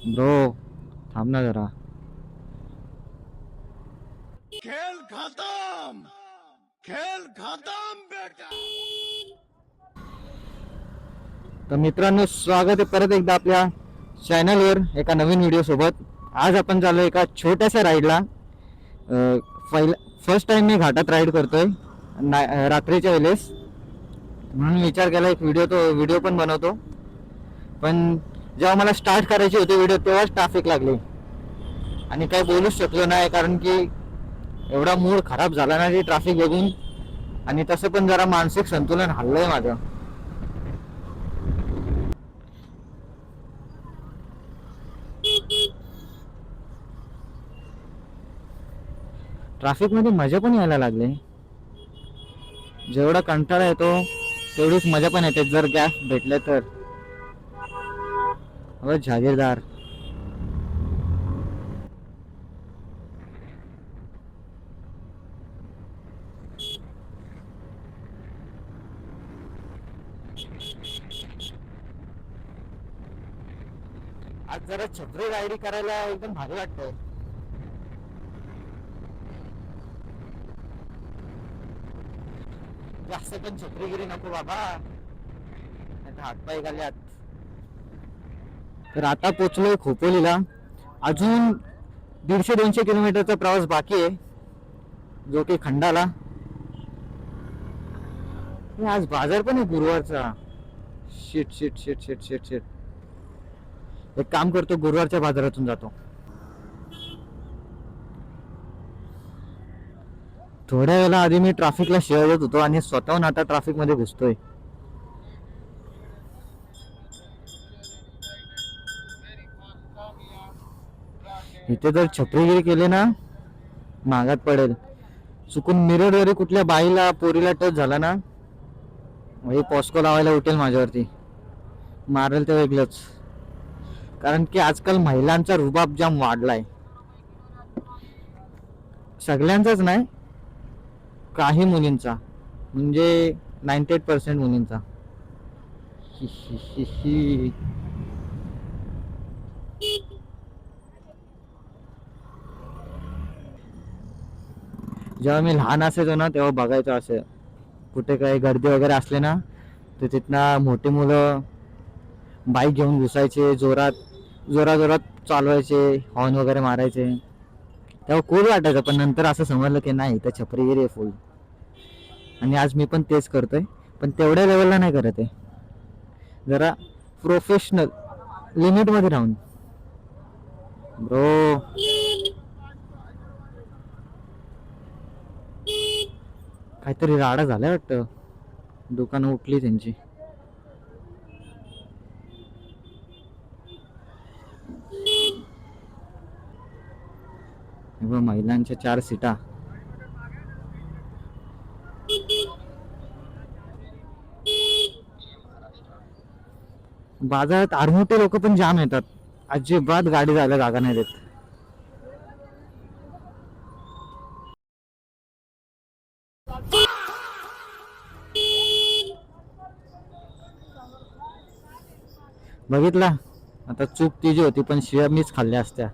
Bro थांब ना जरा. खेल खत्म, खेल खत्म बेटा. तर मित्रांनो, स्वागत आहे परत एकदा आपल्या चॅनलवर एका नवीन व्हिडिओ सोबत. आज आपण चाललो एका छोट्याशा राईडला. फर्स्ट टाइम मी घाटात राईड करतोय रात्रीच्या वेळेस, म्हणून विचार केला एक व्हिडिओ पण बनवतो. पण जेव्हा मला स्टार्ट करायची होती व्हिडिओ तेव्हाच ट्रॅफिक लागली आणि काही बोलूच शकलो नाही, कारण की एवढा मूड खराब झाला ना ती ट्रॅफिक बघून. आणि तसं पण जरा मानसिक संतुलन हल्लंय माझं. ट्रॅफिक मध्ये मजा पण यायला लागले. जेवढा कंटाळा येतो तेवढीच मजा पण येते जर गॅस भेटले तर. जागीरदार. आज जरा छत्री राईड करायला एकदम भारी वाटतंय. जास्त पण छत्रीगिरी नको बाबा, हातपाय घाल्यात. तर आता पोचलोय खोपोलीला. अजून 150-200 किलोमीटरचा प्रवास बाकी आहे, जो की खंडाला. आज बाजार पण आहे गुरुवारचा. शिट शिट शिट शिट शिट शिट. एक काम करतो, गुरुवारच्या बाजारातून जातो. थोड्या वेळा आधी मी ट्रॅफिकला शिव्या देत होतो आणि स्वतःहून आता ट्रॅफिक मध्ये घुसतोय. इथे जर छपरीगिरी केली ना मागात पडेल. चुकून मिरर वरी कुठल्या बाईला पोरीला टच झाला ना, हे पॉस्को लावायला उठेल माझ्यावरती, मारेल ते वेगळंच. कारण की आजकाल महिलांचा रुबाब जाम वाढलाय. सगळ्यांचाच नाही, काही मुलींचा, म्हणजे 98% मुलींचा. हि हि हि हि. जेव्हा मी लहान असायचो ना तेव्हा बघायचो असं कुठे काही गर्दी वगैरे असले ना, तर तिथनं मोठी मुलं बाईक घेऊन घुसायचे, जोरात जोरात जोरात चालवायचे, हॉर्न वगैरे मारायचे. तेव्हा कूल वाटायचं, पण नंतर असं समजलं की नाही, तर छपरीगिरी आहे फुल. आणि आज मी पण तेच करतोय, पण तेवढ्या लेवलला नाही करत आहे. जरा प्रोफेशनल लिमिट मध्ये राहून. ब्रो काहीतरी राडा झालाय वाटतं, दुकानं उठली त्यांची. महिलांच्या 4 सीटा. बाजारात आरमोठे लोक पण जाम येतात, अजिबात गाडी जायला जागा नाही देत. बघितला, आता चूक तिची होती, पण शिव्या मीच खाल्ल्या असत्या.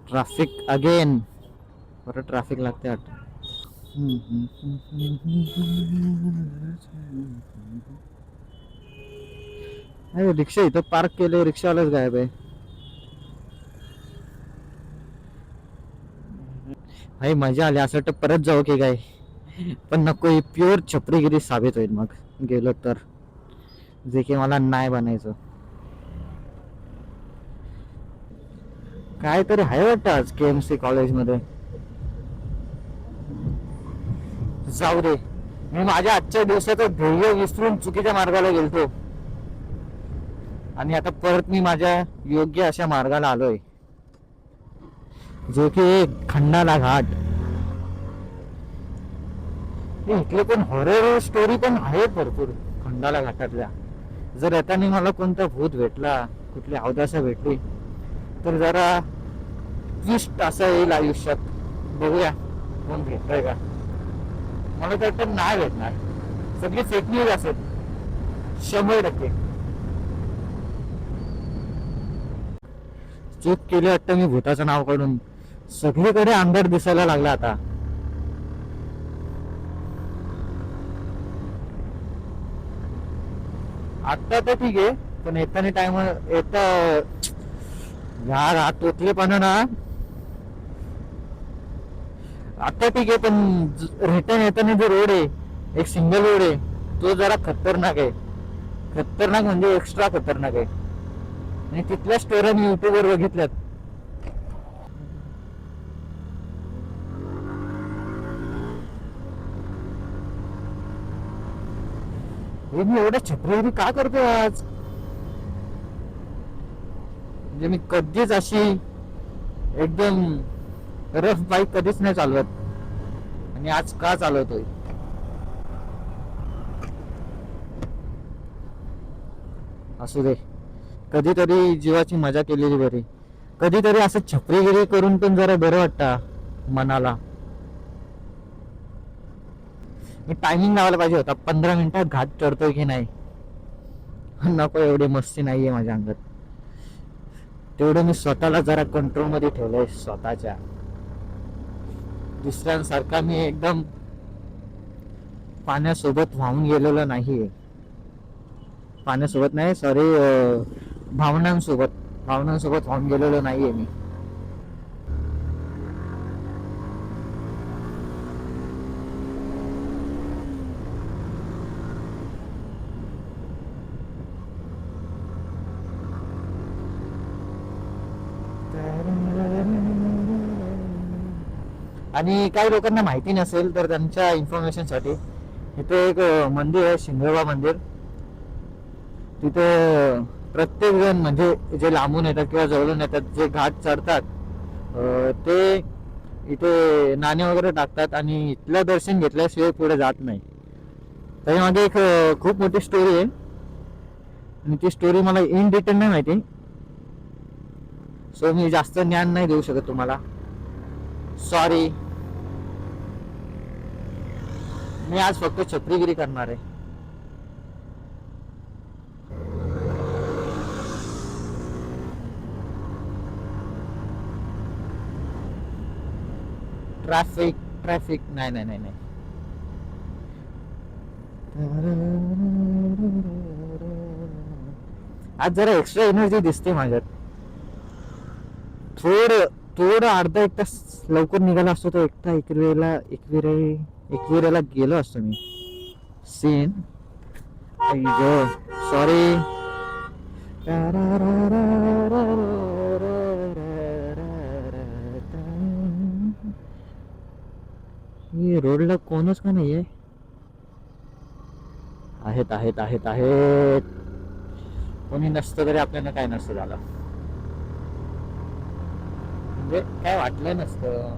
ट्रॅफिक अगेन, परत ट्रॅफिक लागते वाटतं. अरे रिक्षा इथं पार्क केले, रिक्षावालाच गायब आहे. भाई मजा आली, असं वाटतं परत जाऊ की काय, पण नको. ही प्युअर छपरीगिरी साबित होईल मग गेलो तर, जे की मला नाही बनायचं. काय तरी आहे वाटतं आज KMC कॉलेजमध्ये. जाऊ दे, मी माझ्या आजच्या दिवसाचं ध्येय विसरून चुकीच्या मार्गाला गेलतो आणि आता परत मी माझ्या योग्य अशा मार्गाला आलोय, जो की खंडाला घाट. इथले पण हॉरर स्टोरी पण आहेत भरपूर खंडाला घाटातल्या. जर येताना मला कोणता भूत भेटला, कुठली अवदासा भेटली, तर जरा ट्विस्ट असा येईल आयुष्यात. बघूया कोण भेटतंय का. मला तर वाटतं नाही भेटणार, सगळी फेक न्यूज असेल. 100% चूक केली वाटतं मी भूताचं नाव काढून. सगळीकडे अंधार दिसायला लागला आता. आता तर ठीक आहे, पण येताना टाइम येता यार हा तोतलेपणा ना. आता ठीक आहे, पण रिटर्न येताना जो रोड आहे, एक सिंगल रोड आहे, तो जरा खतरनाक आहे. खतरनाक म्हणजे एक्स्ट्रा खतरनाक आहे. आणि तिथल्या स्टोऱ्या मी युट्यूबवर बघितल्यात. हे मी एवढ्या छत्रीगिरी का करतो आज? म्हणजे मी कधीच अशी एकदम रफ बाईक कधीच नाही चालवत, आणि आज का चालवतोय? असू दे, कधीतरी जीवाची मजा केलेली बरी. कधीतरी असं छपरीगिरी करून पण जरा बरं वाटतं मनाला. मी टायमिंग लावायला पाहिजे होता, 15 मिनिटात घाट चढतोय की नाही. नको, एवढी मस्ती नाहीये माझ्या अंगात. तेवढं मी स्वतःला जरा कंट्रोल मध्ये ठेवलंय स्वतःच्या. दुसऱ्यांसारखा मी एकदम पाण्यासोबत वाहून गेलेलो नाहीये. पाण्यासोबत नाही, सॉरी, भावनांसोबत वाहून गेलेलो नाहीये मी. आणि काही लोकांना माहिती नसेल तर त्यांच्या इन्फॉर्मेशन साठी, इथे एक मंदिर आहे, शिंगोबा मंदिर. तिथे प्रत्येक जण, म्हणजे जे लांबून येतात किंवा जवळून येतात, जे घाट चढतात, ते इथे नाणे वगैरे टाकतात आणि इथलं दर्शन घेतल्याशिवाय पुढे जात नाही. त्याच्या मागे एक खूप मोठी स्टोरी आहे, आणि ती स्टोरी मला इन डिटेल नाही माहिती, सो मी जास्त ज्ञान नाही देऊ शकत तुम्हाला, सॉरी. मी आज फक्त छपरीगिरी करणार आहे. ट्रॅफिक नाही नाही नाही नाही. आज जरा एक्स्ट्रा एनर्जी दिसते माझ्यात. थोडं अर्धा एक तास लवकर निघाला असतो तर एकविरेला गेलो असतो मी. Scene sorry. ही रोडला कोणच का नाहीये. आहेत. कोणी नसतं तरी आपल्याला काय नसतं झालं, म्हणजे काय वाटलं नसतं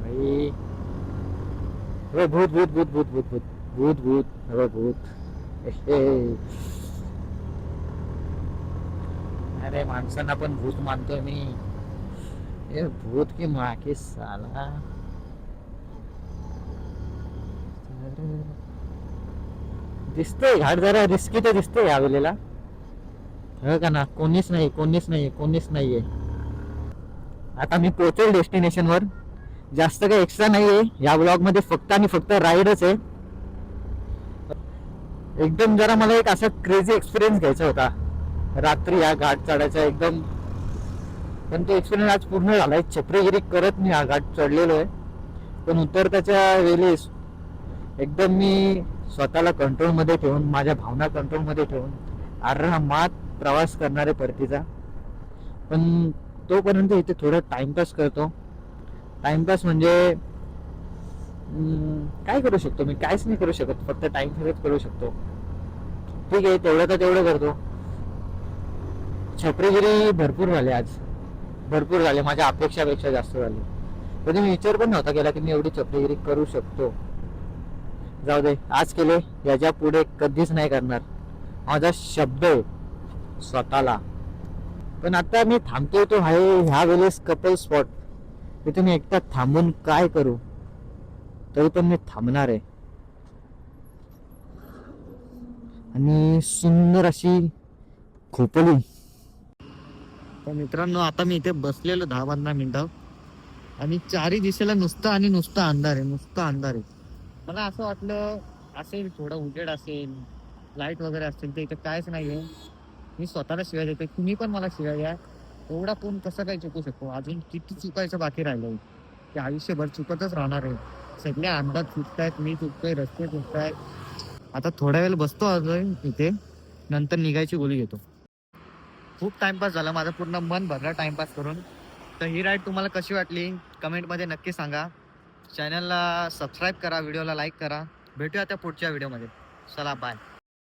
भाई. भूत भूत भूत भूत भूत भूत भूत भूत भूत. अरे माणसांना पण भूत मानतोय मी. हे भूत की माके साला. दिसतोय घाट जरा रिस्की तर दिसतोय यावेळेला, हो का ना. कोणीच नाहीये. आता मी पोहोचेल डेस्टिनेशन वर. जास्त काही एक्स्ट्रा नाहीये या ब्लॉग मध्ये, फक्त आणि फक्त राईडच आहे. एकदम जरा मला एक असा क्रेझी एक्सपिरियन्स घ्यायचा होता रात्री या घाट चढायचा एकदम, पण तो एक्सपिरियन्स आज पूर्ण झालाय. छपरीगिरी करत मी हा घाट चढलेलो आहे, पण उतरताच्या वेळेस एकदम मी स्वतःला कंट्रोल मध्ये ठेवून, माझ्या भावना कंट्रोल मध्ये ठेवून आरामात प्रवास करणारे परतीचा. पण तोपर्यंत इथे थोडं टाइमपास करतो. टाइमपास म्हणजे काय करू शकतो मी? काहीच नाही करू शकत, फक्त टाइमपासच करू शकतो. ठीक आहे, तेवढं तर तेवढं करतो. छपरीगिरी भरपूर झाले आज, भरपूर झाले, माझ्या अपेक्षापेक्षा जास्त झाले. कधी मी विचार पण नव्हता केला की मी एवढी छपरीगिरी करू शकतो. जाऊ दे, आज केले, याच्या पुढे कधीच नाही करणार, माझा शब्द आहे स्वतःला. पण आता मी थांबतोय तो आहे ह्या वेळेस कपल स्पॉट. तिथे मी एकटा थांबून काय करू, तरी पण मी थांबणार आहे. आणि सुंदर अशी खोपोली. तर मित्रांनो आता मी इथे बसलेलो 10-15 मिनिटं आणि चारी दिशेला नुसतं आणि नुसतं अंधार आहे, नुसतं अंधार आहे. मला असं वाटलं असेल थोडं उजेड असेल, लाईट वगैरे असेल, तर इथे कायच नाहीये. मी स्वतःला शिव्या देतोय, तुम्ही पण मला शिव्या द्या. एवढा फोन कसं काय चुकू शकतो? अजून किती चुकायचं बाकी राहिलंय? ते आयुष्यभर चुकतच राहणार आहे. सगळे अंदाज चुकतायत, मी चुकतोय, रस्ते चुकतायत. आता थोड्या वेळ बसतो अजून इथे, नंतर निघायची गोळी घेतो. खूप टाइमपास झाला माझं, पूर्ण मन भरलं टाइमपास करून. तर ही राईड तुम्हाला कशी वाटली कमेंटमध्ये नक्की सांगा. चॅनलला सबस्क्राईब करा, व्हिडिओला लाईक करा. भेटूया त्या पुढच्या व्हिडिओमध्ये. चला बाय.